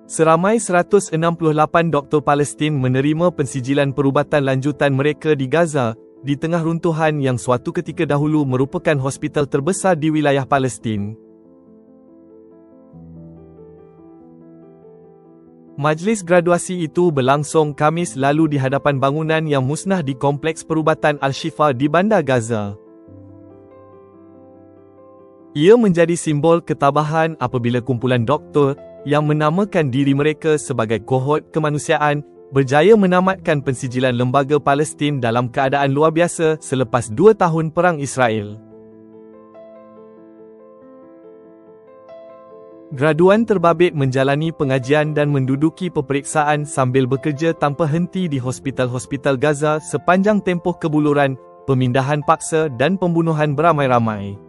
Seramai 168 doktor Palestin menerima pensijilan perubatan lanjutan mereka di Gaza, di tengah runtuhan yang suatu ketika dahulu merupakan hospital terbesar di wilayah Palestin. Majlis graduasi itu berlangsung Khamis lalu di hadapan bangunan yang musnah di Kompleks Perubatan Al-Shifa di Bandar Gaza. Ia menjadi simbol ketabahan apabila kumpulan doktor yang menamakan diri mereka sebagai kohort kemanusiaan berjaya menamatkan pensijilan lembaga Palestin dalam keadaan luar biasa selepas 2 tahun Perang Israel. Graduan terbabit menjalani pengajian dan menduduki peperiksaan sambil bekerja tanpa henti di hospital-hospital Gaza sepanjang tempoh kebuluran, pemindahan paksa dan pembunuhan beramai-ramai.